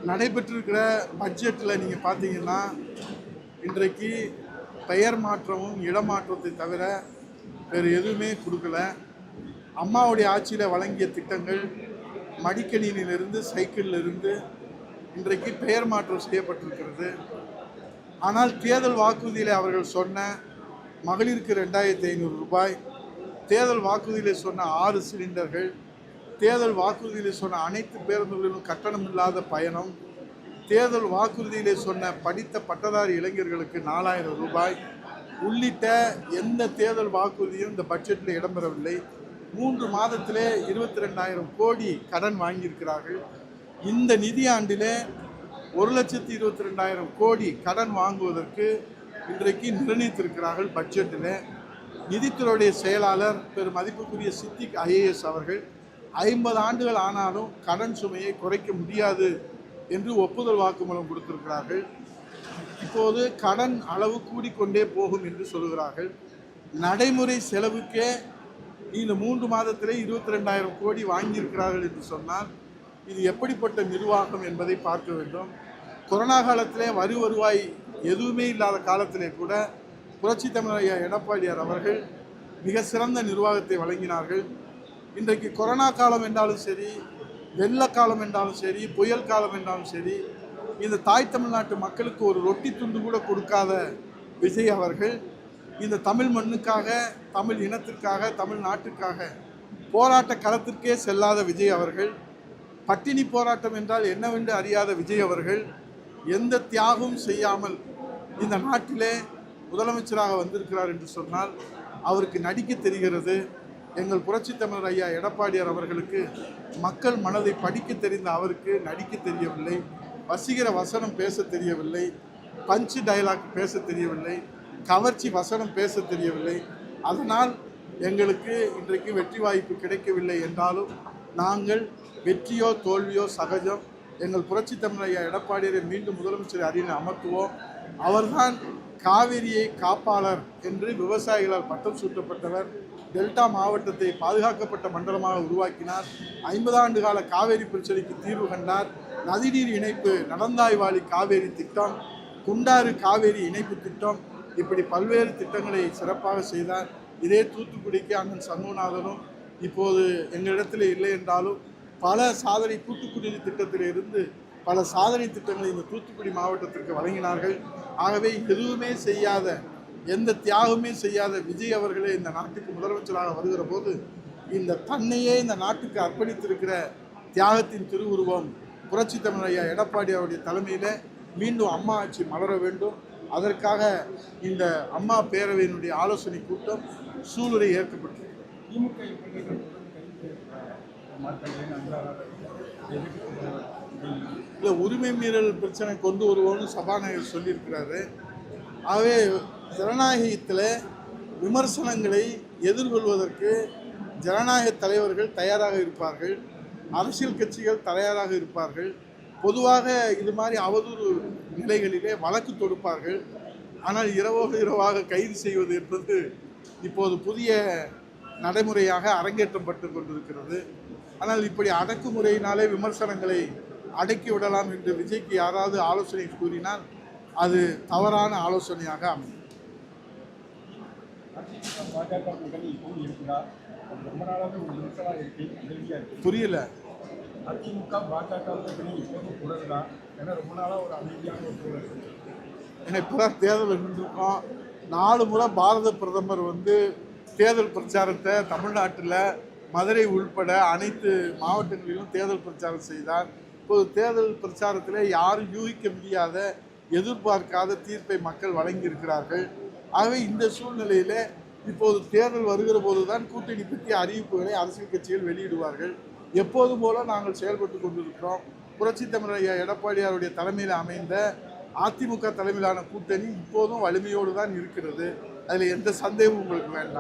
நடைபெற்றிருக்கிற பட்ஜெட்டில் நீங்கள் பார்த்தீங்கன்னா இன்றைக்கு பெயர் மாற்றமும் இடமாற்றத்தை தவிர வேறு எதுவுமே கொடுக்கல. அம்மாவுடைய ஆட்சியில் வழங்கிய திட்டங்கள் மடிக்கணினிலிருந்து சைக்கிளிலிருந்து இன்றைக்கு பெயர் மாற்றம் செய்யப்பட்டிருக்கிறது. ஆனால் தேர்தல் வாக்குறுதியில் அவர்கள் சொன்ன மகளிருக்கு 2500 ரூபாய், தேர்தல் வாக்குறுதியில் சொன்ன 6 சிலிண்டர்கள், தேர்தல் வாக்குறுதியில் சொன்ன அனைத்து பேருந்துகளிலும் கட்டணம் இல்லாத பயணம், தேர்தல் வாக்குறுதியிலே சொன்ன படித்த பட்டதாரி இளைஞர்களுக்கு 4000 ரூபாய் உள்ளிட்ட எந்த தேர்தல் வாக்குறுதியும் இந்த பட்ஜெட்டில் இடம்பெறவில்லை. 3 மாதத்திலே 22,000 கோடி கடன் வாங்கியிருக்கிறார்கள். இந்த நிதியாண்டிலே 1,22,000 கோடி கடன் வாங்குவதற்கு இன்றைக்கு நிர்ணயித்திருக்கிறார்கள். பட்ஜெட்டில் நிதித்துறையுடைய செயலாளர் பெரும் மதிப்புக்குரிய சித்திக் IAS அவர்கள் 50 ஆண்டுகள் ஆனாலும் கடன் சுமையை குறைக்க முடியாது என்று ஒப்புதல் வாக்குமூலம் கொடுத்திருக்கிறார்கள். இப்போது கடன் அளவு கூடிக்கொண்டே போகும் என்று சொல்கிறார்கள். நடைமுறை செலவுக்கே இந்த 3 மாதத்திலே 22,000 கோடி வாங்கியிருக்கிறார்கள் என்று சொன்னால் இது எப்படிப்பட்ட நிர்வாகம் என்பதை பார்க்க வேண்டும். கொரோனா காலத்திலே வரி வருவாய் எதுவுமே இல்லாத காலத்திலே கூட புரட்சி தமிழர் ஐயா எடப்பாடியார் அவர்கள் மிக சிறந்த நிர்வாகத்தை வழங்கினார்கள். இன்றைக்கு கொரோனா காலம் என்றாலும் சரி, வெள்ள காலம் என்றாலும் சரி, புயல் காலம் என்றாலும் சரி, இந்த தாய் தமிழ்நாட்டு மக்களுக்கு ஒரு ரொட்டி துண்டு கூட கொடுக்காத விஜய் அவர்கள் இந்த தமிழ் மண்ணுக்காக, தமிழ் இனத்திற்காக, தமிழ்நாட்டுக்காக போராட்ட களத்திற்கே செல்லாத விஜய் அவர்கள், பட்டினி போராட்டம் என்றால் என்னவென்று அறியாத விஜய் அவர்கள் எந்த தியாகமும் செய்யாமல் இந்த நாட்டிலே முதலமைச்சராக வந்திருக்கிறார் என்று சொன்னால் அவருக்கு நடிக்க தெரிகிறது. எங்கள் புரட்சி தமிழர் ஐயா எடப்பாடியார் அவர்களுக்கு மக்கள் மனதை படிக்க தெரிந்த அவருக்கு நடிக்க தெரியவில்லை, வசீகர வசனம் பேச தெரியவில்லை, பஞ்சு டயலாக் பேச தெரியவில்லை, கவர்ச்சி வசனம் பேச தெரியவில்லை. அதனால் எங்களுக்கு இன்றைக்கு வெற்றி வாய்ப்பு கிடைக்கவில்லை என்றாலும் நாங்கள் வெற்றியோ தோல்வியோ சகஜம். எங்கள் புரட்சி தமிழர் ஐயா எடப்பாடியாரை மீண்டும் முதலமைச்சர் அரியணை அமர்த்துவோம். அவர்தான் காவிரியை காப்பாளர் என்று விவசாயிகளால் பட்டம் சூட்டப்பட்டவர். டெல்டா மாவட்டத்தை பாதுகாக்கப்பட்ட மண்டலமாக உருவாக்கினார். 50 ஆண்டு கால காவேரி பிரச்சனைக்கு தீர்வு கண்டார். நதிநீர் இணைப்பு, நடந்தாய்வாளி காவேரி திட்டம், குண்டாறு காவேரி இணைப்பு திட்டம், இப்படி பல்வேறு திட்டங்களை சிறப்பாக செய்தார். இதே தூத்துக்குடிக்கு அண்ணன் சண்முகநாதனும் இப்போது எங்களிடத்தில் இல்லை என்றாலும் பல சாதனை கூட்டுக்குடிநீர் திட்டத்தில் இருந்து பல சாதனை திட்டங்களை இந்த தூத்துக்குடி மாவட்டத்திற்கு வழங்கினார்கள். ஆகவே எதுவுமே செய்யாத, எந்த தியாகமே செய்யாத விஜய் அவர்களே இந்த நாட்டுக்கு முதலமைச்சராக வருகிற போது இந்த தன்னையே இந்த நாட்டுக்கு அர்ப்பணித்திருக்கிற தியாகத்தின் திருவுருவம் புரட்சி தமிழர் ஐயா எடப்பாடி அவருடைய தலைமையில் மீண்டும் அம்மா ஆட்சி மலர வேண்டும். அதற்காக இந்த அம்மா பேரவையினுடைய ஆலோசனை கூட்டம் சூளுரை ஏற்கப்பட்டது. இல்லை, உரிமை மீறல் பிரச்சனை கொண்டு வருவோம்னு சபாநாயகர் சொல்லியிருக்கிறாரு. ஆகவே ஜனநாயகத்தில் விமர்சனங்களை எதிர்கொள்வதற்கு ஜனநாயக தலைவர்கள் தயாராக இருப்பார்கள், அரசியல் கட்சிகள் தயாராக இருப்பார்கள். பொதுவாக இது மாதிரி அவதூறு நிலைகளிலே வழக்கு தொடுப்பார்கள். ஆனால் இரவாக கைது செய்வது என்பது இப்போது புதிய நடைமுறையாக அரங்கேற்றப்பட்டு கொண்டிருக்கிறது. ஆனால் இப்படி அடக்குமுறையினாலே விமர்சனங்களை அடக்கி விடலாம் என்று விஜய்க்கு யாராவது ஆலோசனை கூறினால் அது தவறான ஆலோசனையாக அமையும். புரியல. அதிமுக பாஜக ரொம்ப நாளாக ஒரு அமைதியான ஒரு இப்போதான் தேர்தல் நின்றுருக்கோம். 4 முறை பாரத பிரதமர் தேர்தல் பிரச்சாரத்தை தமிழ்நாட்டில் மதுரை உள்பட அனைத்து மாவட்டங்களிலும் தேர்தல் பிரச்சாரம் செய்தார். இப்போது தேர்தல் பிரச்சாரத்தில் யாரும் யூகிக்க முடியாத, எதிர்பார்க்காத தீர்ப்பை மக்கள் வழங்கியிருக்கிறார்கள். ஆகவே இந்த சூழ்நிலையில் இப்போது தேர்தல் வருகிற போது தான் கூட்டணி பற்றிய அறிவிப்புகளை அரசியல் கட்சிகள் வெளியிடுவார்கள். எப்போதும் போல நாங்கள் செயல்பட்டு கொண்டிருக்கிறோம். புரட்சி தமிழர் ஐயா எடப்பாடியாருடைய தலைமையில் அமைந்த அதிமுக தலைமையிலான கூட்டணி இப்போதும் வலிமையோடு தான் இருக்கிறது. அதில் எந்த சந்தேகமும் உங்களுக்கு வேண்டாம்.